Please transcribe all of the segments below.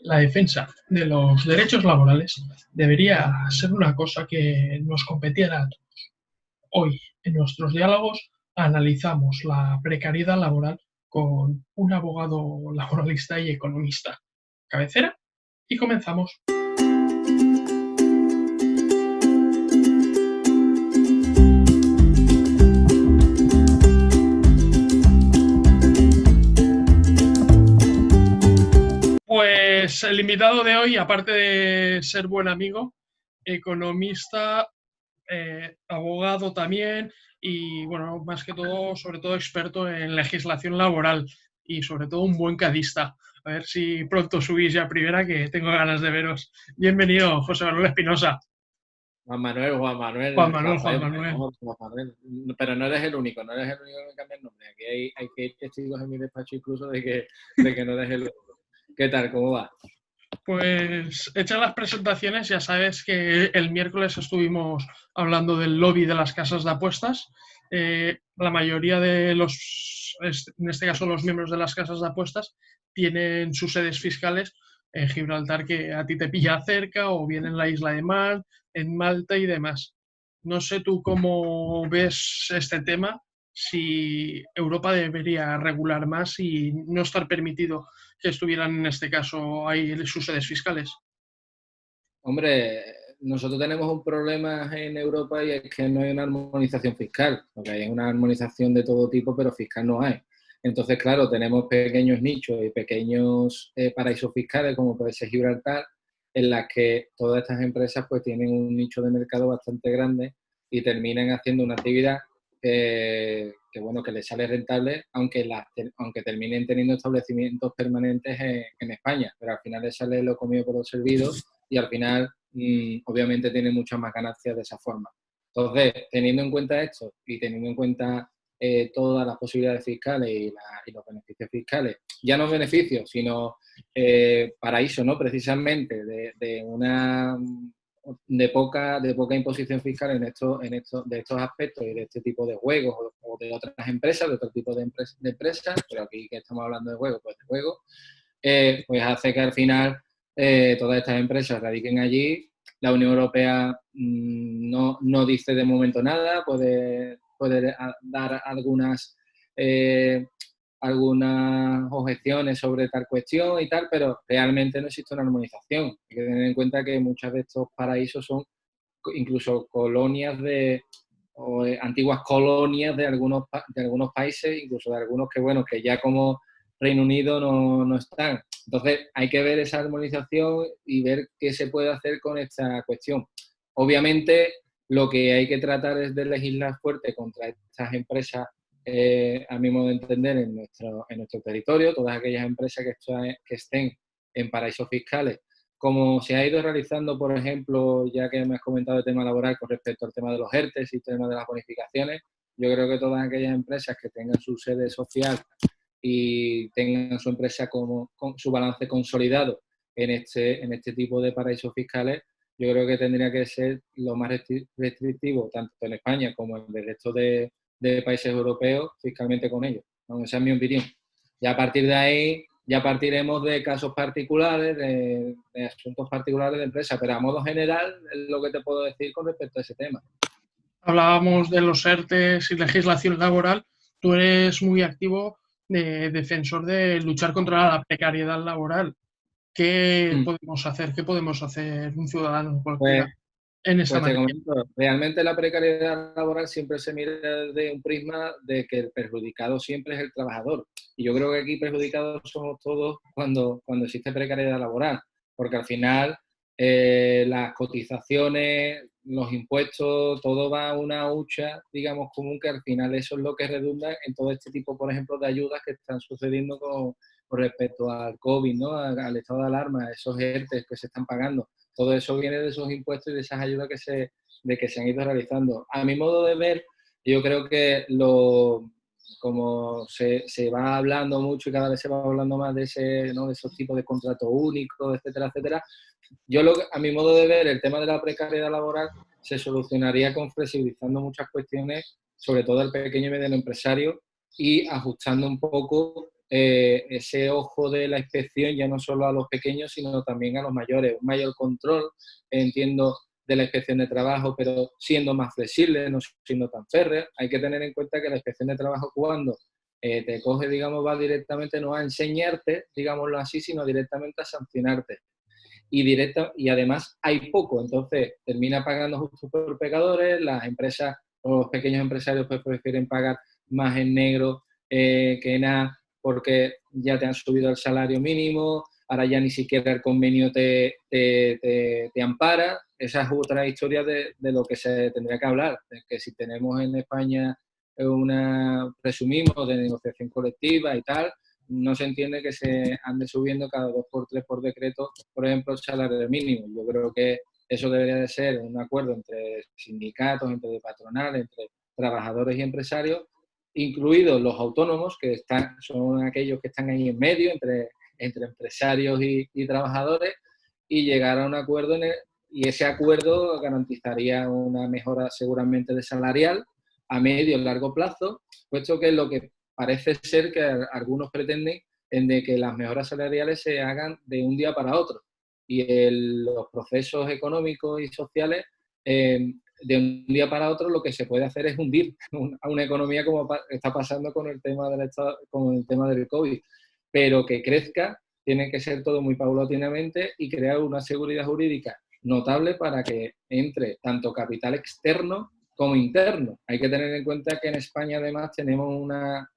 la defensa de los derechos laborales debería ser una cosa que nos competiera a todos. Hoy, en nuestros diálogos, analizamos la precariedad laboral con un abogado laboralista y economista. Cabecera y comenzamos. Pues el invitado de hoy, aparte de ser buen amigo, economista, abogado también y, bueno, más que todo, sobre todo experto en legislación laboral y sobre todo un buen cadista. A ver si pronto subís ya a primera, que tengo ganas de veros. Bienvenido, José Manuel Espinosa. Juan Manuel, Juan Manuel. Juan Manuel. Pero no eres el único que me cambia el nombre. Aquí hay testigos en mi despacho incluso de que no eres el único. ¿Qué tal? ¿Cómo va? Pues hechas las presentaciones, ya sabes que el miércoles estuvimos hablando del lobby de las casas de apuestas. La mayoría de en este caso los miembros de las casas de apuestas, tienen sus sedes fiscales en Gibraltar, que a ti te pilla cerca, o bien en la isla de Man, en Malta y demás. No sé tú cómo ves este tema, si Europa debería regular más y no estar permitido que estuvieran en este caso ahí sus sedes fiscales. Hombre, nosotros tenemos un problema en Europa y es que no hay una armonización fiscal. Lo que hay es una armonización de todo tipo, pero fiscal no hay. Entonces, claro, tenemos pequeños nichos y pequeños paraísos fiscales, como puede ser Gibraltar, en las que todas estas empresas pues tienen un nicho de mercado bastante grande y terminan haciendo una actividad que les sale rentable, aunque terminen teniendo establecimientos permanentes en España, pero al final les sale lo comido por lo servido y al final obviamente tiene muchas más ganancias de esa forma. Entonces, teniendo en cuenta esto y teniendo en cuenta todas las posibilidades fiscales y los beneficios fiscales, ya no beneficios, sino paraíso, ¿no? Precisamente de poca imposición fiscal de estos aspectos y de este tipo de juegos o de otras empresas, de otro tipo de empresas, pero aquí que estamos hablando de juegos, pues de juegos, pues hace que al final todas estas empresas radiquen allí. La Unión Europea no dice de momento nada, puede dar algunas objeciones sobre tal cuestión y tal, pero realmente no existe una armonización. Hay que tener en cuenta que muchos de estos paraísos son incluso colonias o antiguas colonias de algunos países, incluso de algunos que ya como Reino Unido no están. Entonces hay que ver esa armonización y ver qué se puede hacer con esta cuestión. Obviamente lo que hay que tratar es de legislar fuerte contra estas empresas, a mi modo de entender, en nuestro territorio, todas aquellas empresas que estén en paraísos fiscales, como se ha ido realizando, por ejemplo, ya que me has comentado el tema laboral con respecto al tema de los ERTE y el tema de las bonificaciones. Yo creo que todas aquellas empresas que tengan su sede social y tengan su empresa con su balance consolidado en este tipo de paraísos fiscales, yo creo que tendría que ser lo más restrictivo, tanto en España como en el resto de países europeos, fiscalmente con ellos. ¿No? Esa es mi opinión. Y a partir de ahí ya partiremos de casos particulares, de asuntos particulares de empresas, pero a modo general es lo que te puedo decir con respecto a ese tema. Hablábamos de los ERTES y legislación laboral. Tú eres muy activo de defensor de luchar contra la precariedad laboral. ¿Qué podemos hacer? ¿Qué podemos hacer un ciudadano cualquiera en esta Pues te materia? comento, realmente la precariedad laboral siempre se mira desde un prisma de que el perjudicado siempre es el trabajador. Y yo creo que aquí perjudicados somos todos cuando existe precariedad laboral, porque al final las cotizaciones, los impuestos, todo va a una hucha, digamos, común, que al final eso es lo que redunda en todo este tipo, por ejemplo, de ayudas que están sucediendo con respecto al COVID, ¿no? Al estado de alarma, esos ERTE que se están pagando. Todo eso viene de esos impuestos y de esas ayudas que se han ido realizando. A mi modo de ver, yo creo que como se va hablando mucho y cada vez se va hablando más de esos tipos de contratos únicos, etcétera, etcétera, a mi modo de ver, el tema de la precariedad laboral se solucionaría con flexibilizando muchas cuestiones, sobre todo el pequeño y mediano empresario, y ajustando un poco ese ojo de la inspección ya no solo a los pequeños, sino también a los mayores. Un mayor control, entiendo, de la inspección de trabajo, pero siendo más flexible, no siendo tan férrea. Hay que tener en cuenta que la inspección de trabajo, cuando te coge, digamos, va directamente no a enseñarte, digámoslo así, sino directamente a sancionarte. Y además hay poco, entonces termina pagando justo por pecadores. Las empresas o los pequeños empresarios pues prefieren pagar más en negro que nada, porque ya te han subido el salario mínimo, ahora ya ni siquiera el convenio te ampara. Esa es otra historia de lo que se tendría que hablar, de que si tenemos en España presumimos de negociación colectiva y tal, no se entiende que se ande subiendo cada 2 por 3 por decreto, por ejemplo, el salario mínimo. Yo creo que eso debería de ser un acuerdo entre sindicatos, entre patronales, entre trabajadores y empresarios, incluidos los autónomos, que son aquellos que están ahí en medio, entre empresarios y trabajadores, y llegar a un acuerdo y ese acuerdo garantizaría una mejora seguramente de salarial a medio y largo plazo, puesto que lo que parece ser que algunos pretenden de que las mejoras salariales se hagan de un día para otro, y los procesos económicos y sociales de un día para otro lo que se puede hacer es hundir a una economía, como está pasando con el tema del COVID, pero que crezca tiene que ser todo muy paulatinamente y crear una seguridad jurídica notable para que entre tanto capital externo como interno. Hay que tener en cuenta que en España además tenemos una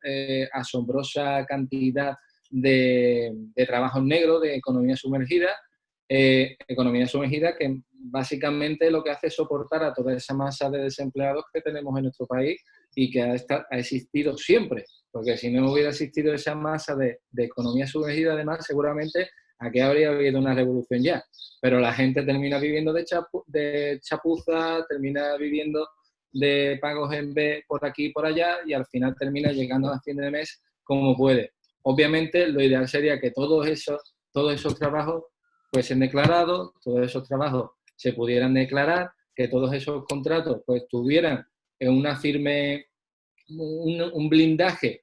asombrosa cantidad de trabajos negros, de economía sumergida que básicamente lo que hace es soportar a toda esa masa de desempleados que tenemos en nuestro país y que ha existido siempre, porque si no hubiera existido esa masa de economía sumergida, además, seguramente aquí habría habido una revolución ya, pero la gente termina viviendo de chapuza, termina viviendo de pagos en B por aquí y por allá, y al final termina llegando a fin de mes como puede. Obviamente, lo ideal sería que todos esos trabajos fuesen declarados, todos esos trabajos se pudieran declarar, que todos esos contratos pues tuvieran una firme, un blindaje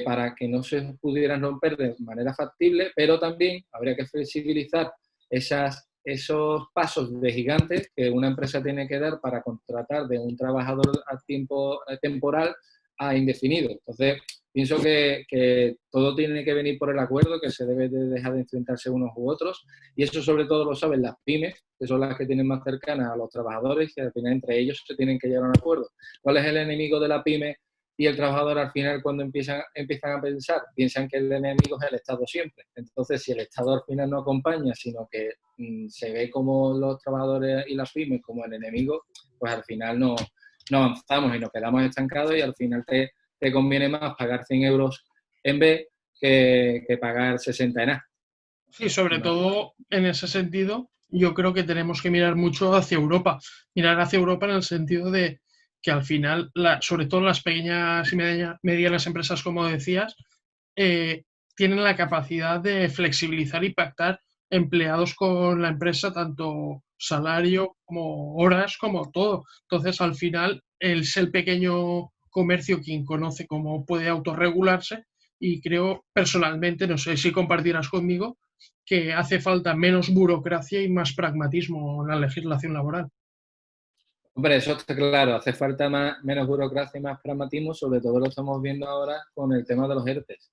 para que no se pudieran romper de manera factible, pero también habría que flexibilizar esos pasos de gigantes que una empresa tiene que dar para contratar de un trabajador a tiempo temporal a indefinido. Entonces, pienso que todo tiene que venir por el acuerdo, que se debe de dejar de enfrentarse unos u otros, y eso sobre todo lo saben las pymes, que son las que tienen más cercanas a los trabajadores, y al final entre ellos se tienen que llegar a un acuerdo. ¿Cuál es el enemigo de la pyme y el trabajador al final cuando empiezan a pensar? Piensan que el enemigo es el Estado siempre. Entonces, si el Estado al final no acompaña, sino que se ve como los trabajadores y las pymes como el enemigo, pues al final no avanzamos y nos quedamos estancados, y al final te conviene más pagar 100 euros en B que pagar 60 en A. Sí, sobre todo en ese sentido, yo creo que tenemos que mirar mucho hacia Europa. Mirar hacia Europa en el sentido de que al final, sobre todo las pequeñas y medianas empresas, como decías, tienen la capacidad de flexibilizar y pactar empleados con la empresa, tanto salario como horas, como todo. Entonces, al final, es el pequeño comercio quien conoce cómo puede autorregularse, y creo personalmente, no sé si compartirás conmigo, que hace falta menos burocracia y más pragmatismo en la legislación laboral. Hombre, eso está claro, hace falta menos burocracia y más pragmatismo, sobre todo lo estamos viendo ahora con el tema de los ERTES.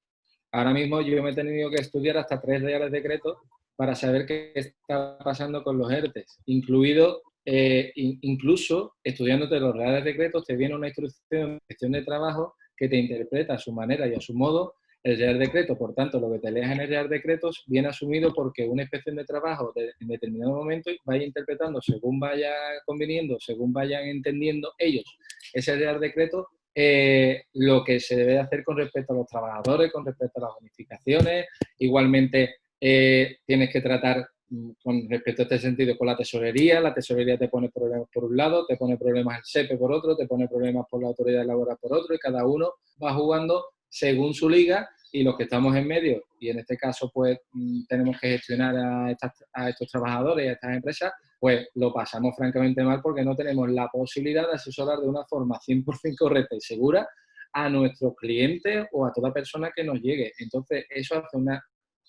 Ahora mismo yo me he tenido que estudiar hasta 3 reales decretos para saber qué está pasando con los ERTES, incluso estudiándote los reales decretos te viene una instrucción de gestión de trabajo que te interpreta a su manera y a su modo el Real Decreto. Por tanto, lo que te leas en el Real Decretos viene asumido porque una inspección de trabajo en determinado momento vaya interpretando según vaya conveniendo, según vayan entendiendo ellos ese Real Decreto, lo que se debe hacer con respecto a los trabajadores, con respecto a las bonificaciones. Igualmente, tienes que tratar con respecto a este sentido con la tesorería te pone problemas por un lado, te pone problemas el SEPE por otro, te pone problemas por la autoridad laboral por otro, y cada uno va jugando según su liga, y los que estamos en medio, y en este caso pues tenemos que gestionar a estos trabajadores y a estas empresas, pues lo pasamos francamente mal porque no tenemos la posibilidad de asesorar de una forma 100% correcta y segura a nuestros clientes o a toda persona que nos llegue. Entonces, eso hace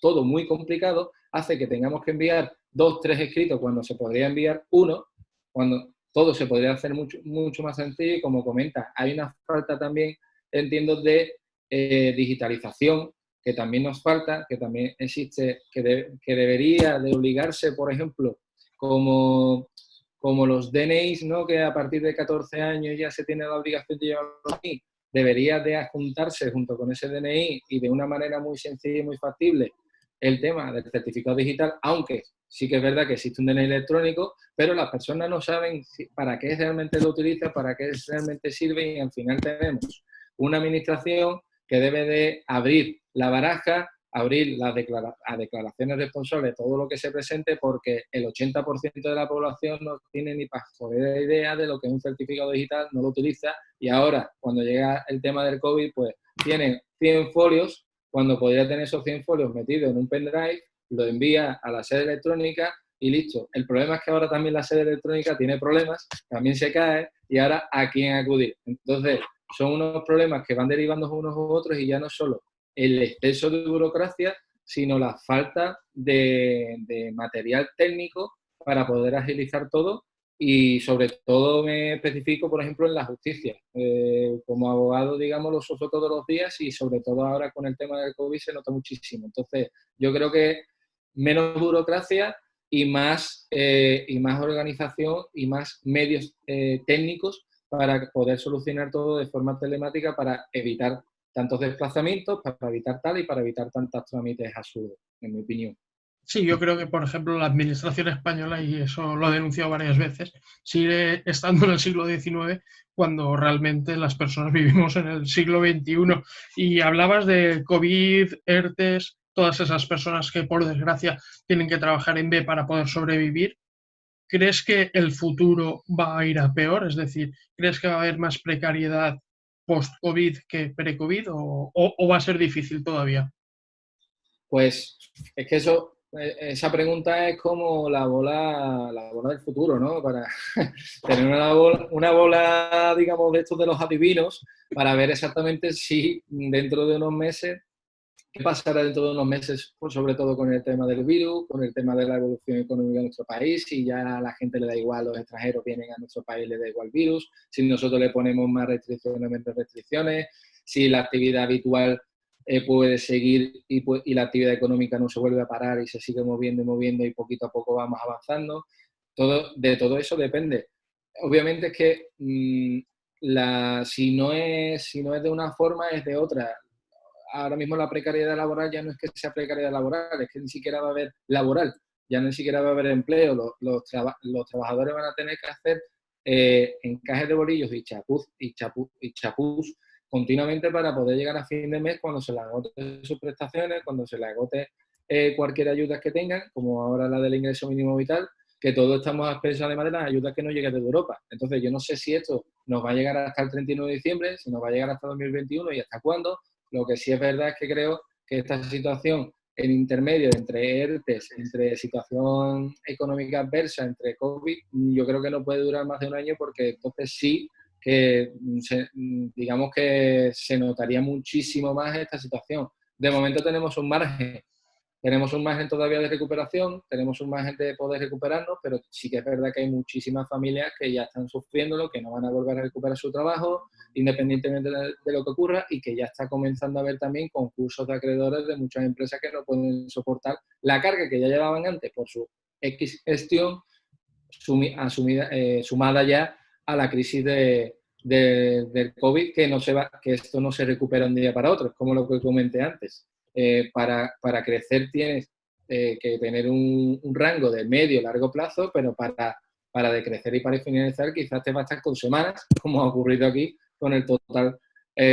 todo muy complicado, hace que tengamos que enviar 2, 3 escritos cuando se podría enviar uno, cuando todo se podría hacer mucho, mucho más sencillo y como comenta, hay una falta también, entiendo, de digitalización que también nos falta, que también existe, que debería de obligarse, por ejemplo, como los DNIs, ¿no? Que a partir de 14 años ya se tiene la obligación de llevarlo aquí, debería de adjuntarse junto con ese DNI y de una manera muy sencilla y muy factible el tema del certificado digital, aunque sí que es verdad que existe un DNI electrónico, pero las personas no saben para qué realmente lo utilizan, para qué realmente sirve y al final tenemos una administración que debe de abrir la baraja, abrir las declaraciones responsables, todo lo que se presente, porque el 80% de la población no tiene ni pastorera idea de lo que es un certificado digital, no lo utiliza, y ahora, cuando llega el tema del COVID, pues tienen 100 folios, cuando podría tener esos 100 folios metidos en un pendrive, lo envía a la sede electrónica y listo. El problema es que ahora también la sede electrónica tiene problemas, también se cae, y ahora ¿a quién acudir? Entonces, son unos problemas que van derivando unos u otros y ya no solo el exceso de burocracia, sino la falta de material técnico para poder agilizar todo y sobre todo me especifico, por ejemplo, en la justicia. Como abogado, digamos, lo sufro todos los días y sobre todo ahora con el tema del COVID se nota muchísimo. Entonces, yo creo que menos burocracia y más organización y más medios técnicos para poder solucionar todo de forma telemática para evitar tantos desplazamientos, para evitar tal y para evitar tantos trámites absurdos, en mi opinión. Sí, yo creo que, por ejemplo, la administración española, y eso lo he denunciado varias veces, sigue estando en el siglo XIX cuando realmente las personas vivimos en el siglo XXI. Y hablabas de COVID, ERTES, todas esas personas que, por desgracia, tienen que trabajar en B para poder sobrevivir. ¿Crees que el futuro va a ir a peor? Es decir, ¿crees que va a haber más precariedad post-COVID que pre-COVID o va a ser difícil todavía? Pues es que esa pregunta es como la bola del futuro, ¿no? Para tener una bola, digamos, de estos de los adivinos, para ver exactamente si dentro de unos meses, qué pasará dentro de unos meses, pues sobre todo con el tema del virus, con el tema de la evolución económica de nuestro país, si ya a la gente le da igual, los extranjeros vienen a nuestro país, le da igual el virus, si nosotros le ponemos más restricciones, menos restricciones, si la actividad habitual puede seguir y la actividad económica no se vuelve a parar y se sigue moviendo y moviendo y poquito a poco vamos avanzando. De todo eso depende. Obviamente es que si no es de una forma, es de otra. Ahora mismo la precariedad laboral ya no es que sea precariedad laboral, es que ni siquiera va a haber laboral, ya ni siquiera va a haber empleo. Los trabajadores van a tener que hacer encajes de bolillos y chapús continuamente para poder llegar a fin de mes cuando se les agote sus prestaciones, cuando se les agote cualquier ayuda que tengan, como ahora la del ingreso mínimo vital, que todos estamos a expensas además de las ayudas que nos lleguen desde Europa. Entonces, yo no sé si esto nos va a llegar hasta el 31 de diciembre, si nos va a llegar hasta 2021 y hasta cuándo. Lo que sí es verdad es que creo que esta situación, el intermedio entre ERTES, entre situación económica adversa, entre COVID, yo creo que no puede durar más de un año porque entonces sí que digamos que se notaría muchísimo más esta situación. De momento tenemos un margen todavía de recuperación, tenemos un margen de poder recuperarnos, pero sí que es verdad que hay muchísimas familias que ya están sufriéndolo, que no van a volver a recuperar su trabajo, independientemente de lo que ocurra, y que ya está comenzando a haber también concursos de acreedores de muchas empresas que no pueden soportar la carga que ya llevaban antes por su X gestión, sumada ya a la crisis del COVID, que esto no se recupera un día para otro, es como lo que comenté antes. Para crecer tienes que tener un rango de medio largo plazo, pero para decrecer y para finalizar quizás te bastas con semanas, como ha ocurrido aquí con el total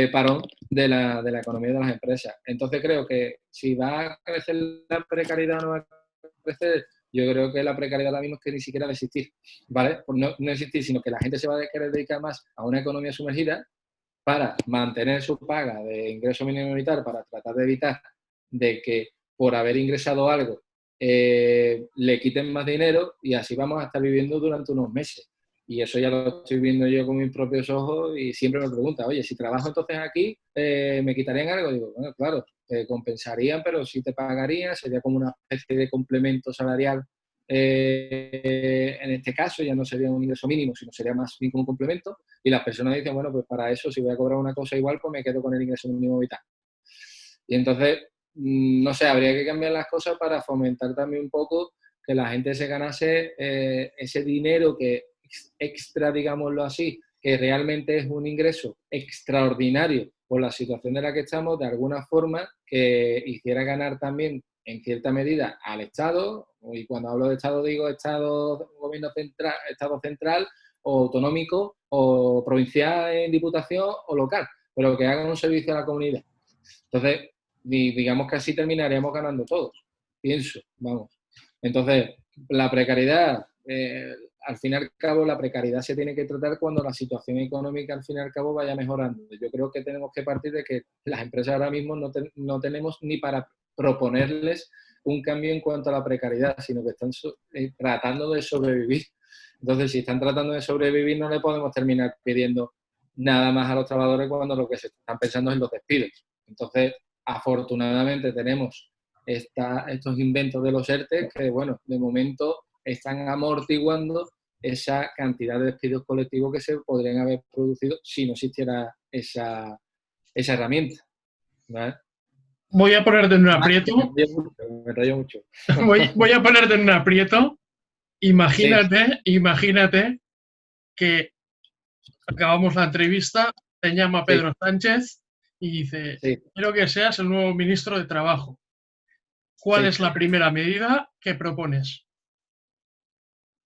parón de la economía de las empresas. Entonces creo que si va a crecer la precariedad o no va a crecer, yo creo que la precariedad ahora mismo es que ni siquiera va a existir, ¿vale? Pues no existir, sino que la gente se va a querer dedicar más a una economía sumergida para mantener su paga de ingreso mínimo vital, para tratar de evitar de que por haber ingresado algo le quiten más dinero y así vamos a estar viviendo durante unos meses. Y eso ya lo estoy viendo yo con mis propios ojos y siempre me preguntan, oye, si trabajo entonces aquí, ¿me quitarían algo? Digo, bueno, claro, te compensarían, pero sí te pagarían, sería como una especie de complemento salarial. En este caso ya no sería un ingreso mínimo, sino sería más bien como un complemento. Y las personas dicen, bueno, pues para eso, si voy a cobrar una cosa igual, pues me quedo con el ingreso mínimo vital. Y entonces, no sé, habría que cambiar las cosas para fomentar también un poco que la gente se ganase ese dinero que extra, digámoslo así, que realmente es un ingreso extraordinario por la situación de la que estamos, de alguna forma que hiciera ganar también en cierta medida al Estado, y cuando hablo de Estado digo Estado, gobierno central, Estado central o autonómico o provincial en diputación o local, pero que hagan un servicio a la comunidad. Entonces, digamos que así terminaríamos ganando todos, pienso, vamos. Entonces, la precariedad, al fin y al cabo, la precariedad se tiene que tratar cuando la situación económica, al fin y al cabo, vaya mejorando. Yo creo que tenemos que partir de que las empresas ahora mismo no tenemos ni para proponerles un cambio en cuanto a la precariedad, sino que están tratando de sobrevivir. Entonces, si están tratando de sobrevivir, no le podemos terminar pidiendo nada más a los trabajadores cuando lo que se están pensando es en los despidos. Entonces, afortunadamente tenemos estos inventos de los ERTE que, bueno, de momento están amortiguando esa cantidad de despidos colectivos que se podrían haber producido si no existiera esa herramienta, ¿vale? Voy a ponerte en un aprieto. Me rayo mucho. Voy a ponerte en un aprieto. Imagínate, Sí. imagínate que acabamos la entrevista, te llama Sí. Pedro Sánchez y dice, Sí. quiero que seas el nuevo ministro de Trabajo. ¿Cuál Sí. es la primera medida que propones?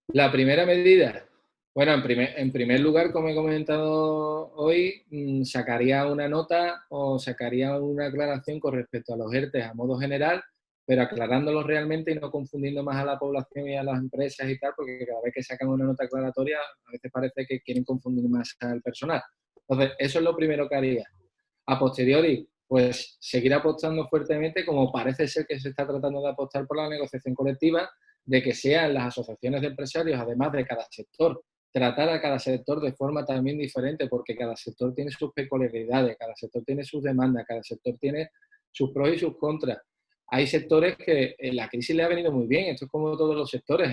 La primera medida, bueno, en primer lugar, como he comentado hoy, sacaría una nota o sacaría una aclaración con respecto a los ERTE a modo general, pero aclarándolos realmente y no confundiendo más a la población y a las empresas y tal, porque cada vez que sacan una nota aclaratoria, a veces parece que quieren confundir más al personal. Entonces, eso es lo primero que haría. A posteriori, pues seguir apostando fuertemente, como parece ser que se está tratando de apostar por la negociación colectiva, de que sean las asociaciones de empresarios, además de cada sector, tratar a cada sector de forma también diferente, porque cada sector tiene sus peculiaridades, cada sector tiene sus demandas, cada sector tiene sus pros y sus contras. Hay sectores que la crisis le ha venido muy bien, esto es como todos los sectores,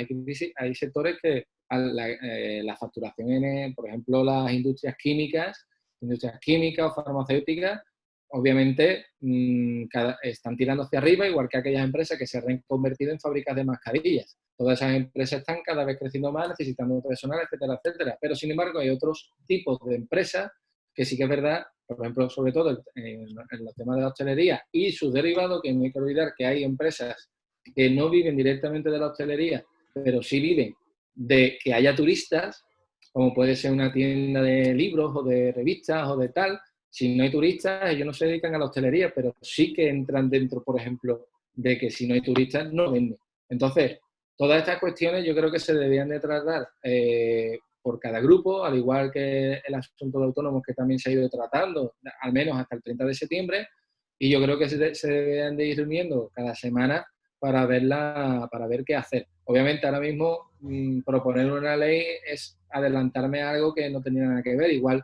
hay sectores que la facturación por ejemplo, las industrias químicas o farmacéuticas, obviamente están tirando hacia arriba, igual que aquellas empresas que se han convertido en fábricas de mascarillas. Todas esas empresas están cada vez creciendo más, necesitando personal, etcétera, etcétera. Pero, sin embargo, hay otros tipos de empresas que sí que es verdad, por ejemplo, sobre todo en los temas de la hostelería y sus derivados, que no hay que olvidar que hay empresas que no viven directamente de la hostelería, pero sí viven de que haya turistas, como puede ser una tienda de libros o de revistas o de tal. Si no hay turistas, ellos no se dedican a la hostelería, pero sí que entran dentro, por ejemplo, de que si no hay turistas, no venden. Entonces, todas estas cuestiones yo creo que se deberían de tratar por cada grupo, al igual que el asunto de autónomos que también se ha ido tratando, al menos hasta el 30 de septiembre, y yo creo que se deberían de ir reuniendo cada semana para ver qué hacer. Obviamente ahora mismo proponer una ley es adelantarme a algo que no tenía nada que ver. Igual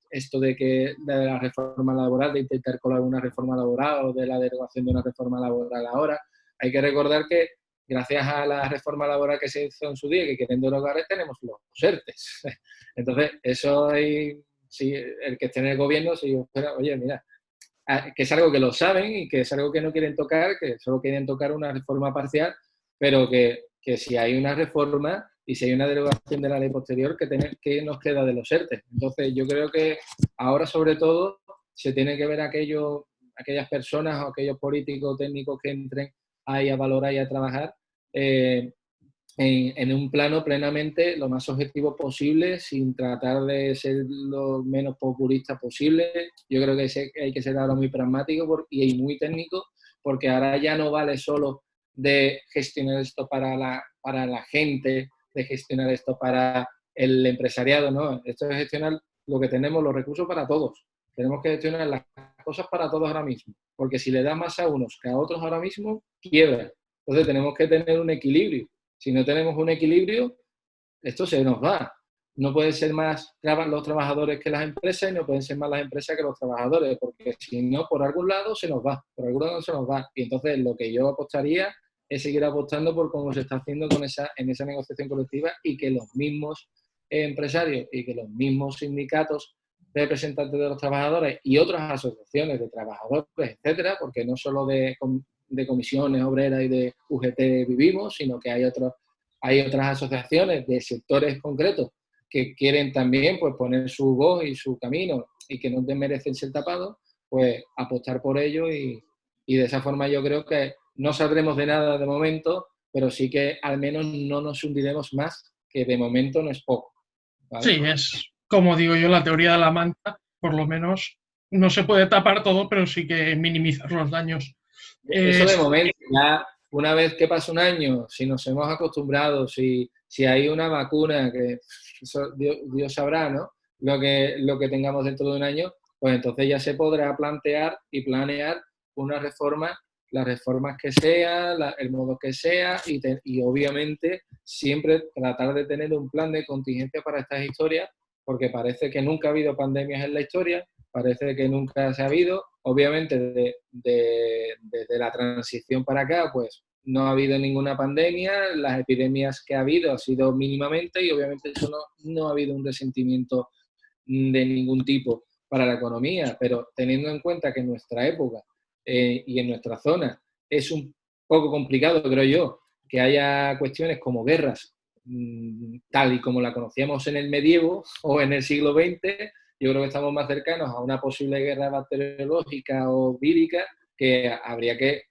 esto de la reforma laboral, de intentar colar una reforma laboral o de la derogación de una reforma laboral ahora, hay que recordar que gracias a la reforma laboral que se hizo en su día, que quieren derogar, tenemos los ERTES. Entonces, eso hay, si el que esté en el gobierno, si fuera, oye, mira, que es algo que lo saben y que es algo que no quieren tocar, que solo quieren tocar una reforma parcial, pero que si hay una reforma y si hay una derogación de la ley posterior, ¿qué nos queda de los ERTE? Entonces, yo creo que ahora, sobre todo, se tiene que ver aquellas personas o aquellos políticos técnicos que entren ahí a valorar y a trabajar en un plano plenamente lo más objetivo posible, sin tratar de ser lo menos populista posible. Yo creo que hay que ser ahora muy pragmático y muy técnico, porque ahora ya no vale solo de gestionar esto para la gente, de gestionar esto para el empresariado, ¿no? Esto es gestionar lo que tenemos, los recursos para todos. Tenemos que gestionar las cosas para todos ahora mismo, porque si le da más a unos que a otros ahora mismo, quiebra. Entonces tenemos que tener un equilibrio. Si no tenemos un equilibrio, esto se nos va. no pueden ser más los trabajadores que las empresas y no pueden ser más las empresas que los trabajadores, porque si no, por algún lado se nos va, por algún lado se nos va. Y entonces lo que yo apostaría es seguir apostando por cómo se está haciendo en esa negociación colectiva y que los mismos empresarios y que los mismos sindicatos representantes de los trabajadores y otras asociaciones de trabajadores, etcétera, porque no solo de comisiones obreras y de UGT vivimos, sino que hay otras asociaciones de sectores concretos que quieren también pues, poner su voz y su camino y que no merecen ser tapados, pues apostar por ello y de esa forma yo creo que no saldremos de nada de momento, pero sí que al menos no nos hundiremos más, que de momento no es poco. ¿Vale? Sí, es como digo yo, la teoría de la manta, por lo menos no se puede tapar todo, pero sí que minimizar los daños. Eso de momento, ya una vez que pasa un año, si nos hemos acostumbrado, si hay una vacuna, que eso Dios sabrá, ¿no? Lo que tengamos dentro de un año, pues entonces ya se podrá plantear y planear una reforma, las reformas que sea, el modo que sea, y obviamente siempre tratar de tener un plan de contingencia para estas historias, porque parece que nunca ha habido pandemias en la historia, parece que nunca se ha habido. Obviamente, desde la transición para acá, pues no ha habido ninguna pandemia, las epidemias que ha habido ha sido mínimamente y obviamente eso no ha habido un resentimiento de ningún tipo para la economía, pero teniendo en cuenta que en nuestra época y en nuestra zona es un poco complicado, creo yo, que haya cuestiones como guerras, tal y como la conocíamos en el medievo o en el siglo XX, yo creo que estamos más cercanos a una posible guerra bacteriológica o vírica, que habría que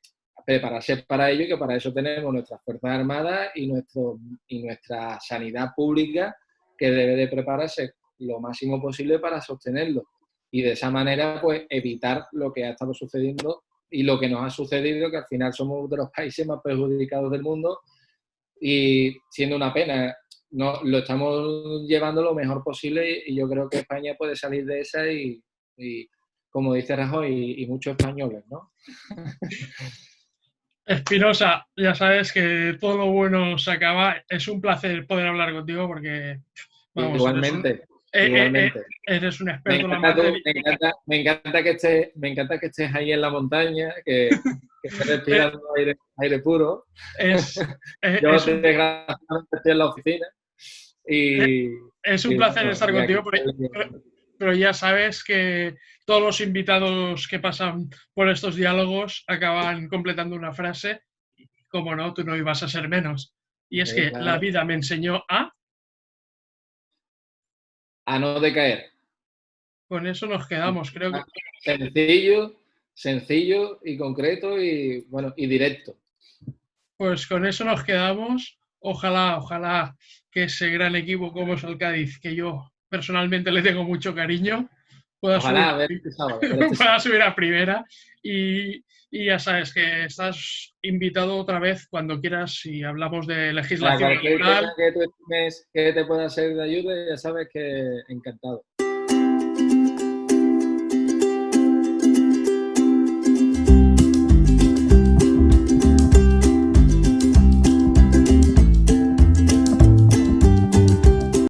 prepararse para ello y que para eso tenemos nuestras Fuerzas Armadas y nuestra sanidad pública, que debe de prepararse lo máximo posible para sostenerlo. Y de esa manera, pues, evitar lo que ha estado sucediendo y lo que nos ha sucedido, que al final somos de los países más perjudicados del mundo y siendo una pena, no, lo estamos llevando lo mejor posible y yo creo que España puede salir de esa y como dice Rajoy, y muchos españoles, ¿no? Espinosa, ya sabes que todo lo bueno se acaba. Es un placer poder hablar contigo porque, vamos, Igualmente, eh, eh, eh, igualmente. eres un Me experto en la encanta, materia. me encanta que estés ahí en la montaña, que estés respirando aire puro. Es, Yo, es, un, desgraciadamente, estoy en la oficina y, es un y placer bueno, estar y aquí contigo, pero ya sabes que todos los invitados que pasan por estos diálogos acaban completando una frase. Como no, tú no ibas a ser menos. Y es que la claro, vida me enseñó a... a no decaer. Con eso nos quedamos, creo que... Sencillo, sencillo y concreto y bueno, y directo. Pues con eso nos quedamos. Ojalá, ojalá que ese gran equipo como es el Cádiz, que yo personalmente le tengo mucho cariño, pueda subir, Ojalá ver este sábado, pueda subir a primera. Y ya sabes que estás invitado otra vez cuando quieras y hablamos de Para legislación cualquier tema laboral. que tú estimes que te pueda ser de ayuda, ya sabes que encantado.